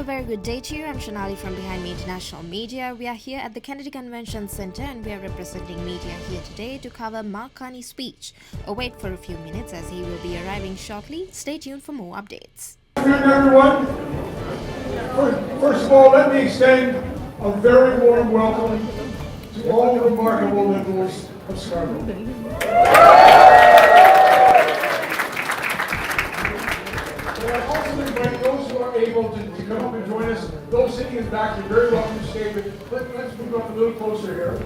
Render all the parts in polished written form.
A very good day to you. I'm Shanali from Behind Me International Media. We are here at the Kennedy Convention Center and we are representing media here today to cover Mark Carney's speech. Wait for a few minutes as he will be arriving shortly. Stay tuned for more updates. Good afternoon, everyone. First of all, let me extend a very warm welcome to all the remarkable Liberals of Scarborough. But I also invite those who are able to come up and join us. Those sitting in the back, you're very welcome to stay, but let's move up a little closer here.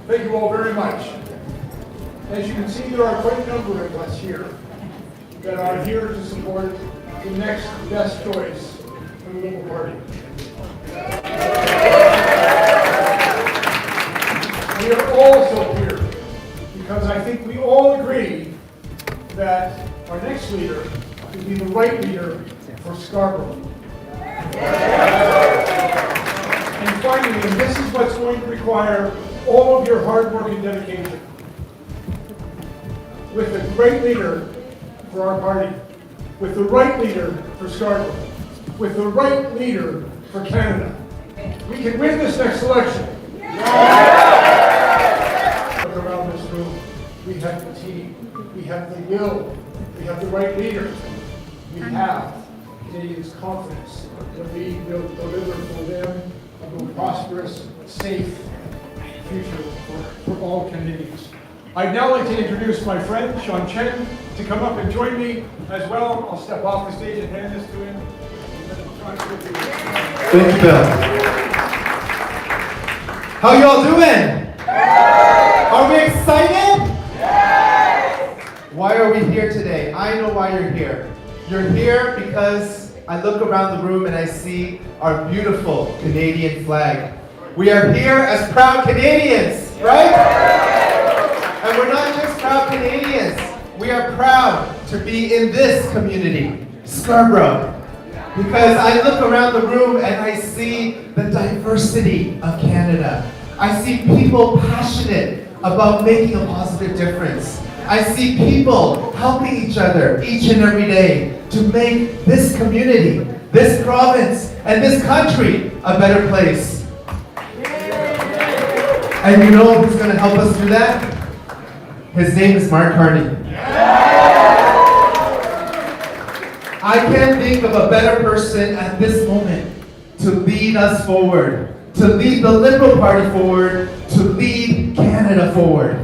Thank you all very much. As you can see, there are quite a number of us here that are here to support the next best choice for the Liberal Party. We are also here because I think we all agree that our next leader will be the right leader for Scarborough. And finally, and this is what's going to require all of your hard work and dedication, with a great leader for our party, with the right leader for Scarborough, with the right leader for Canada, we can win this next election. Look around this room. We have the team, we have the will, we have the right leader. We have Canadians' confidence that we will deliver for them a more prosperous, safe future for all Canadians. I'd now like to introduce my friend, Sean Chen, to come up and join me as well. I'll step off the stage and hand this to him. Thank you, Bill. How y'all doing? Are we excited? Why are we here today? I know why you're here. You're here because I look around the room and I see our beautiful Canadian flag. We are here as proud Canadians, right? And we're not just proud Canadians. We are proud to be in this community, Scarborough. Because I look around the room and I see the diversity of Canada. I see people passionate about making a positive difference. I see people helping each other each and every day to make this community, this province, and this country a better place. And you know who's going to help us do that? His name is Mark Carney. I can't think of a better person at this moment to lead us forward, to lead the Liberal Party forward, to lead Canada forward.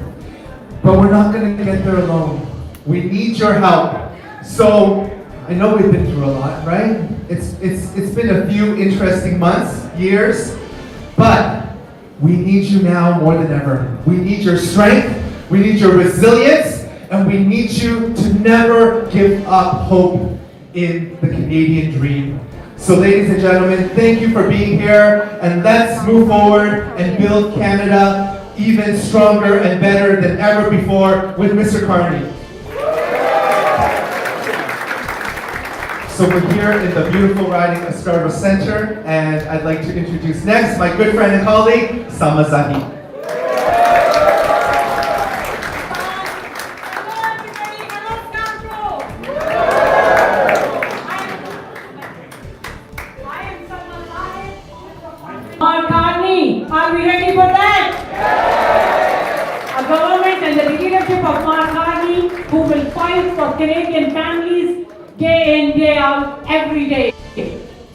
But we're not going to get there alone. We need your help. So, I know we've been through a lot, right? It's been a few interesting months, years, but we need you now more than ever. We need your strength. We need your resilience, and we need you to never give up hope in the Canadian dream. So ladies and gentlemen, thank you for being here, and let's move forward and build Canada even stronger and better than ever before with Mr. Carney. So we're here in the beautiful riding of Scarborough Centre, and I'd like to introduce next my good friend and colleague, Sama Zahi. Carney, are we ready for that? Yes. A government and the leadership of Mark Carney who will fight for Canadian families day in, day out, every day.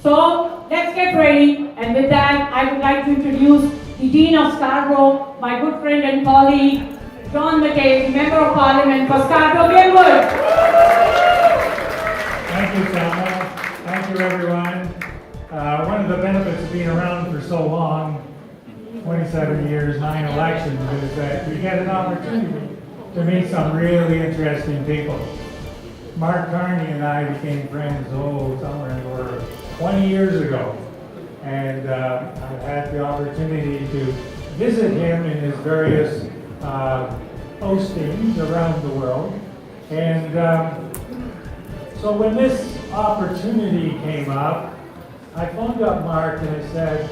So let's get ready, and with that I would like to introduce the Dean of Scarborough, my good friend and colleague, John McKay, Member of Parliament for Scarborough, Gilwood. Thank you, Selma. Thank you, everyone. One of the benefits of being around for so long, 27 years, 9 elections, is that we get an opportunity to meet some really interesting people. Mark Carney and I became friends, somewhere 20 years ago. And I've had the opportunity to visit him in his various postings around the world. And so when this opportunity came up, I phoned up Mark and I said,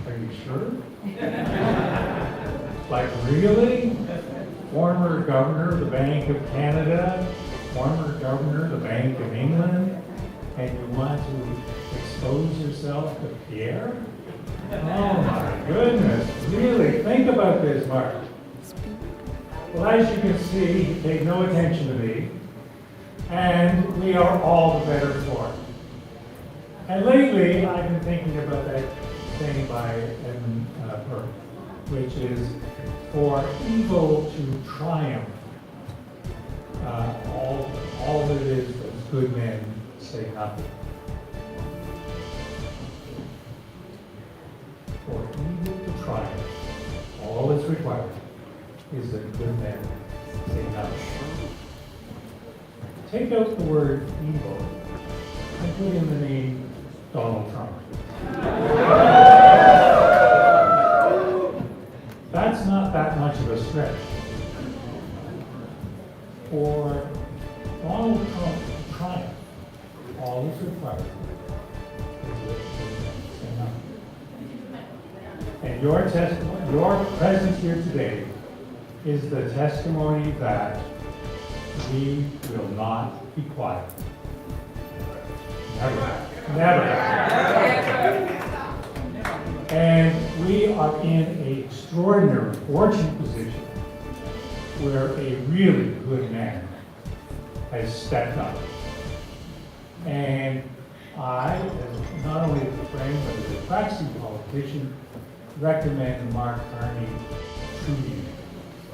"Are you sure?" Like, really? Former governor of the Bank of Canada, former governor of the Bank of England, and you want to expose yourself to Pierre? Oh my goodness, really, think about this, Mark. Well, as you can see, he paid no attention to me, and we are all the better for it. And lately, I've been thinking about that saying by Edmund Burke, which is, for evil to triumph, all that is good men say nothing. For evil to triumph, all that's required is that good men say nothing. Take out the word evil and put in the name Donald Trump. That's not that much of a stretch. For Donald Trump to triumph, all that's required is that good men say nothing. And your testimony, your presence here today is the testimony that we will not be quiet. Never. Never. And we are in an extraordinary, fortunate position where a really good man has stepped up. And I, as not only as a friend, but as a practicing politician, recommend Mark Carney to you.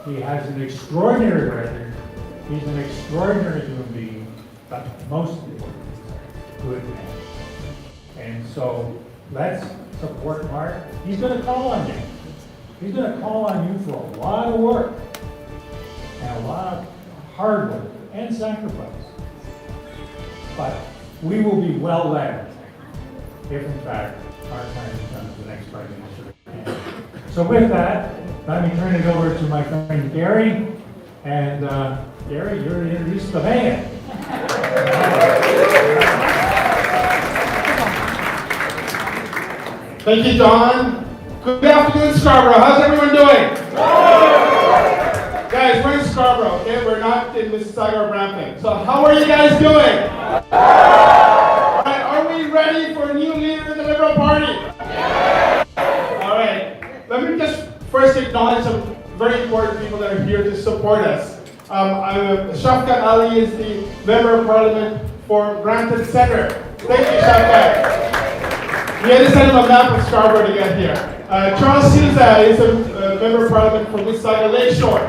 He has an extraordinary record. He's an extraordinary human being, but most importantly, good man. And so let's support Mark. He's going to call on you. He's going to call on you for a lot of work and a lot of hard work and sacrifice. But we will be well led if, in fact, Mark Carney becomes the next Prime Minister. So with that, let me turn it over to my friend Gary. And Gary, you're to introduce the band. Thank you, Don. Good afternoon, Scarborough. How's everyone doing? Guys, we're in Scarborough, okay? We're not in Mississauga or Brampton. So how are you guys doing? All right, are we ready for a new leader in the Liberal Party? All right. Let me just first acknowledge some very important people that are here to support us. Shafkat Ali is the Member of Parliament for Brampton Centre. Thank you, Shafkat. We had to send him a map of Scarborough to get here. Charles Souza is a Member of Parliament for Mississauga Lakeshore.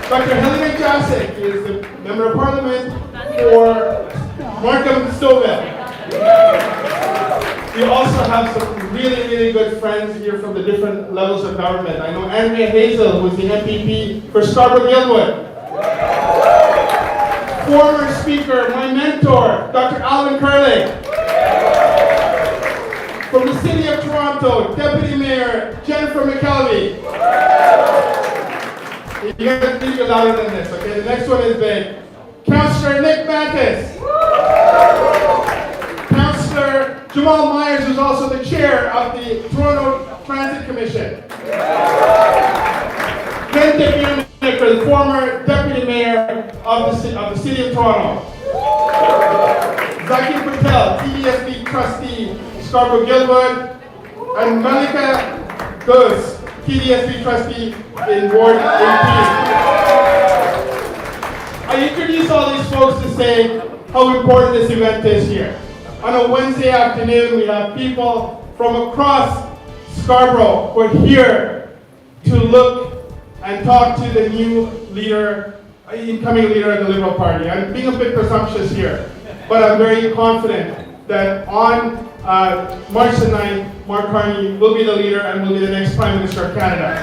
Dr. Helena Jasic is the Member of Parliament for Markham Stouffville. We also have some really, really good friends here from the different levels of government. I know Andrea Hazel, who's the MPP for Scarborough-Gilwood. Former Speaker, my mentor, Dr. Alvin Curley. From the City of Toronto, Deputy Mayor Jennifer McKelvey. You gotta speak louder than this, okay? The next one is big. Councillor Nick Mantis. Councillor Jamal Myers, who's also the chair of the Toronto Transit Commission. Ken DePierre, the former deputy mayor of the City of Toronto. Zaki Patel, TDSB trustee, Scarborough-Gilwood, and Malika Gus, TDSB trustee in Ward 18. I introduce all these folks to say how important this event is here. On a Wednesday afternoon, we have people from across Scarborough who are here to look and talk to the new leader, incoming leader of the Liberal Party. I'm being a bit presumptuous here, but I'm very confident that on March the 9th, Mark Carney will be the leader and will be the next Prime Minister of Canada.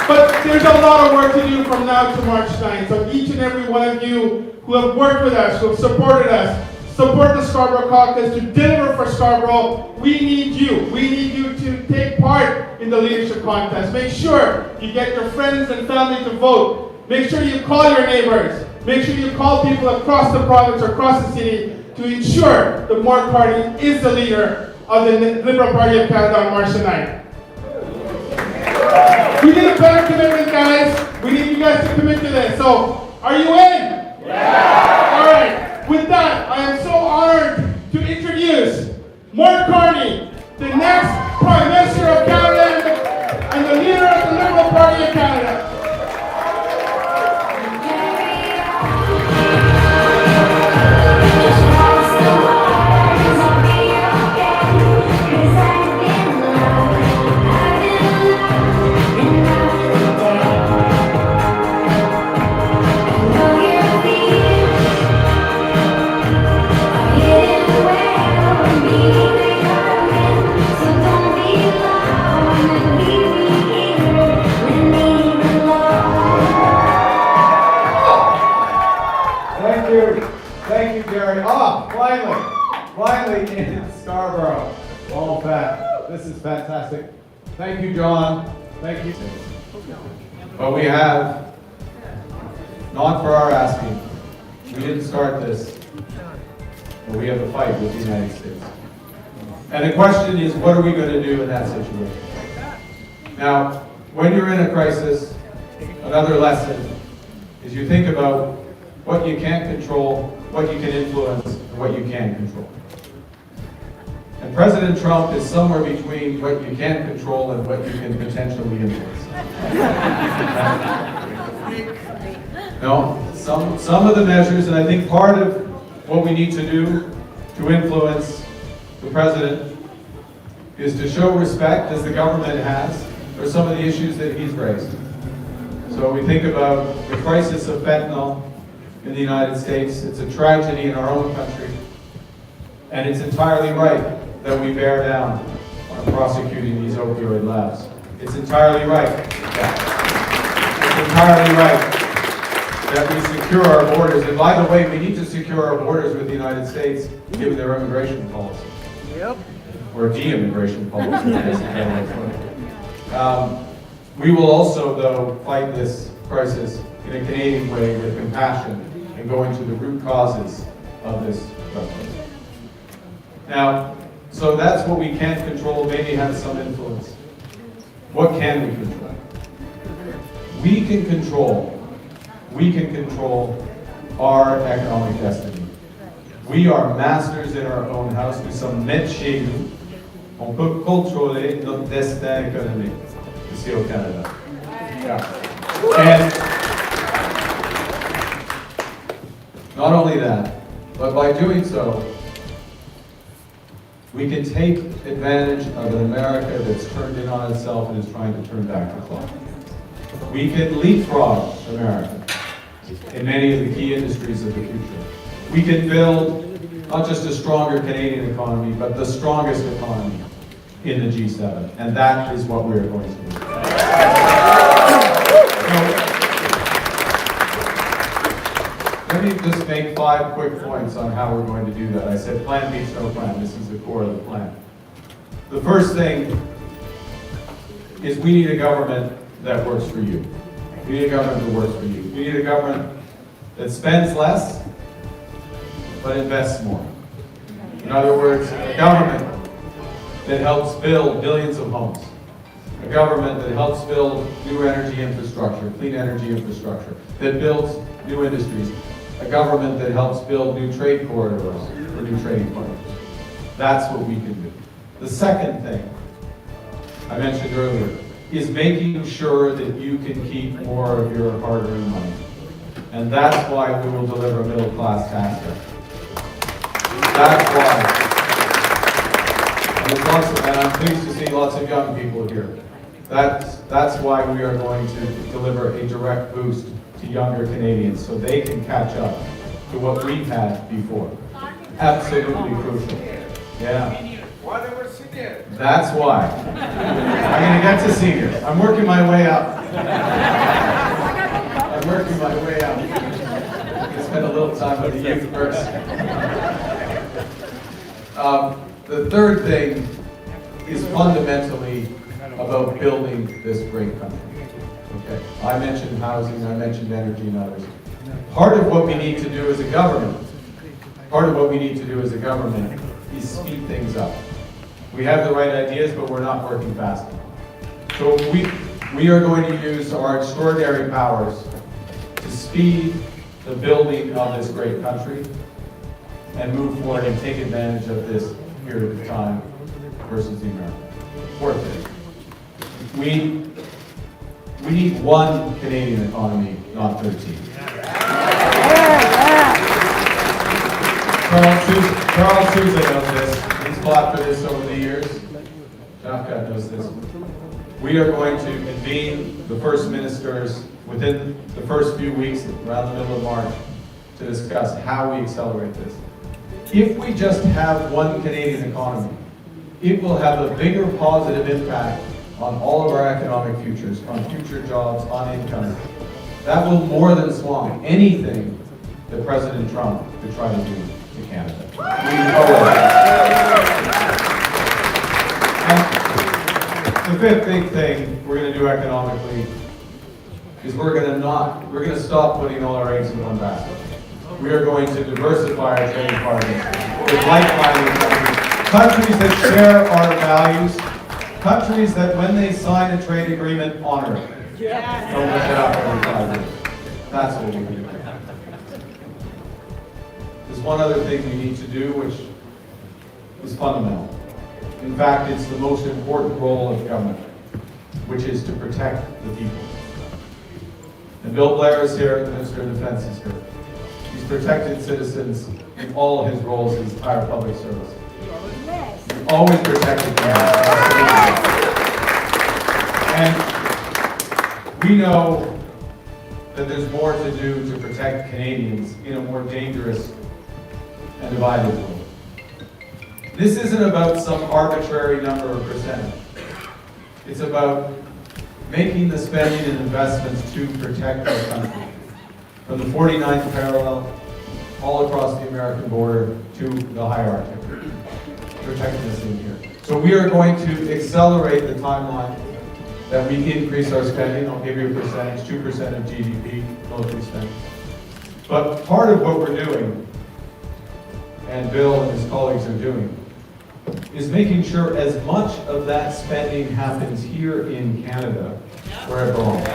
But there's a lot of work to do from now to March 9th. So each and every one of you who have worked with us, who have supported us, support the Scarborough Caucus to deliver for Scarborough. We need you. We need you to take part in the leadership contest. Make sure you get your friends and family to vote. Make sure you call your neighbors. Make sure you call people across the province or across the city to ensure that Mark Carney is the leader of the Liberal Party of Canada on March the 9th. We need a better commitment, guys. We need you guys to commit to this. So, are you in? Yeah! All right. you. Thank you, Jerry. Finally in Scarborough. All back. This is fantastic. Thank you, John. Thank you. But we have, not for our asking, we didn't start this, but we have a fight with the United States. And the question is, what are we going to do in that situation? Now, when you're in a crisis, another lesson is you think about what you can't control, what you can influence, and what you can control. And President Trump is somewhere between what you can't control and what you can potentially influence. No, some of the measures, and I think part of what we need to do to influence the president is to show respect, as the government has, for some of the issues that he's raised. So we think about the crisis of fentanyl in the United States. It's a tragedy in our own country. And it's entirely right that we bear down on prosecuting these opioid labs. It's entirely right. It's entirely right that we secure our borders. And by the way, we need to secure our borders with the United States given their immigration policy. Yep. Or de-immigration policy. We will also, though, fight this crisis in a Canadian way with compassion and go into the root causes of this crisis. Now, so that's what we can't control, maybe has some influence. What can we control? We can control our economic destiny. We are masters in our own house. Nous sommes maîtres chez nous. On peut contrôler notre destin économique ici au Canada. Yeah. And not only that, but by doing so, we can take advantage of an America that's turned in on itself and is trying to turn back the clock. We can leapfrog America in many of the key industries of the future. We can build not just a stronger Canadian economy, but the strongest economy in the G7. And that is what we are going to do. Let me just make 5 quick points on how we're going to do that. I said plan beats no plan. This is the core of the plan. The first thing is we need a government that works for you. We need a government that works for you. We need a government that spends less, but invests more. In other words, a government that helps build billions of homes. A government that helps build new energy infrastructure, clean energy infrastructure, that builds new industries. A government that helps build new trade corridors for new trading partners. That's what we can do. The second thing I mentioned earlier is making sure that you can keep more of your hard-earned money. And that's why we will deliver a middle-class tax cut. That's why. And I'm pleased to see lots of young people here. That's why we are going to deliver a direct boost to younger Canadians so they can catch up to what we've had before. Absolutely crucial. Yeah. That's why. I'm going to get to seniors. I'm working my way up. I'm working my way up. I'm going to spend a little time with the youth first. The third thing is fundamentally about building this great country. Okay. I mentioned housing, I mentioned energy and others. Part of what we need to do as a government, is speed things up. We have the right ideas, but we're not working fast enough. So we are going to use our extraordinary powers to speed the building of this great country and move forward and take advantage of this period of time versus the American. Fourth thing, we need one Canadian economy, not 13. Charles Sousa knows this. He's fought for this over the years. Jafka knows this. We are going to convene the first ministers within the first few weeks, around the middle of March, to discuss how we accelerate this. If we just have one Canadian economy, it will have a bigger positive impact on all of our economic futures, on future jobs, on income. That will more than swamp anything that President Trump could try to do to Canada. We know it. And the fifth big thing we're going to do economically is we're going to stop putting all our eggs in one basket. We are going to diversify our trading partners with like-minded countries that share our values, countries that when they sign a trade agreement, honor it. Don't look it up every 5 years. That's what we do. There's one other thing we need to do, which is fundamental. In fact, it's the most important role of government, which is to protect the people. And Bill Blair is here, the Minister of Defense is here. He's protected citizens in all of his roles in his entire public service. He's always protected them. And we know that there's more to do to protect Canadians in a more dangerous and divided world. This isn't about some arbitrary number or percentage. It's about making the spending and investments to protect our country. From the 49th parallel, all across the American border, to the high Arctic, protecting us in here. So we are going to accelerate the timeline that we increase our spending. I'll give you a percentage, 2% of GDP, military spending. But part of what we're doing, and Bill and his colleagues are doing, is making sure as much of that spending happens here in Canada, where it belongs.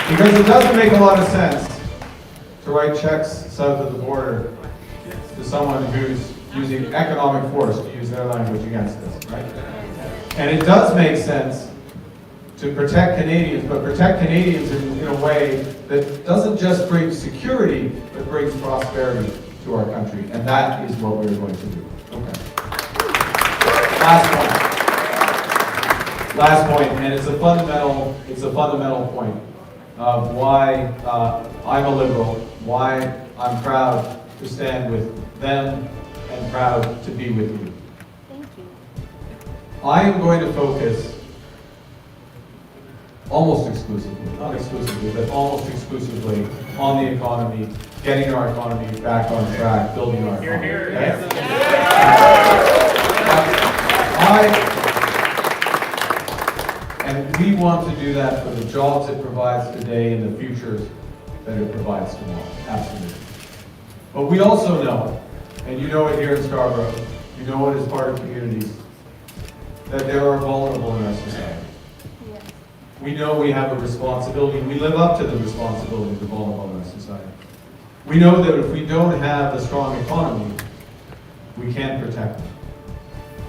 Because it doesn't make a lot of sense to write checks south of the border to someone who's using economic force, to use their language, against us, right? And it does make sense to protect Canadians, but protect Canadians in a way that doesn't just bring security, but brings prosperity to our country. And that is what we're going to do. Okay. Last point, and it's a fundamental point of why I'm a liberal, why I'm proud to stand with them and proud to be with you. Thank you. I am going to focus almost exclusively, not exclusively, but almost exclusively on the economy, getting our economy back on track, building our economy. Okay? And we want to do that for the jobs it provides today and the futures that it provides tomorrow. Absolutely. But we also know, and you know it here in Scarborough, you know it as part of communities, that there are vulnerable in our society. Yes. We know we have a responsibility, and we live up to the responsibility of the vulnerable in our society. We know that if we don't have a strong economy, we can't protect them.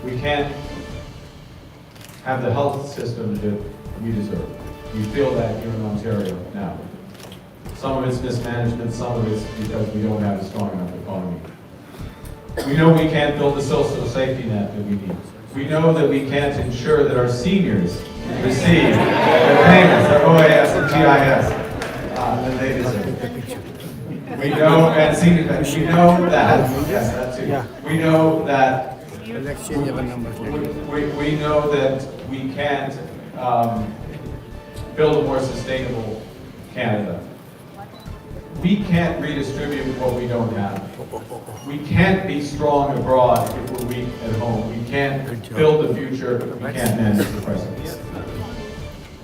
We can't have the health system that we deserve. We feel that here in Ontario now. Some of it's mismanagement, some of it's because we don't have a strong enough economy. We know we can't build the social safety net that we need. We know that we can't ensure that our seniors receive their payments, their OAS and GIS, that they deserve. We know, and senior, we know that, yes, that too. We know that we know that we can't build a more sustainable Canada. We can't redistribute what we don't have. We can't be strong abroad if we're weak at home. We can't build the future if we can't manage the present.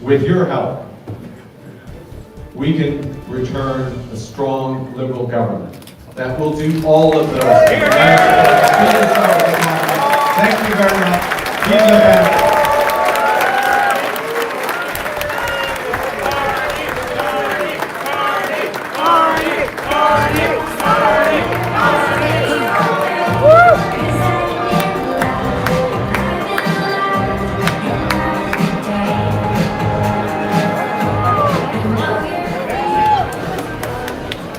With your help, we can return a strong liberal government that will do all of those things. Thank you very much. Vive le Canada. Carney!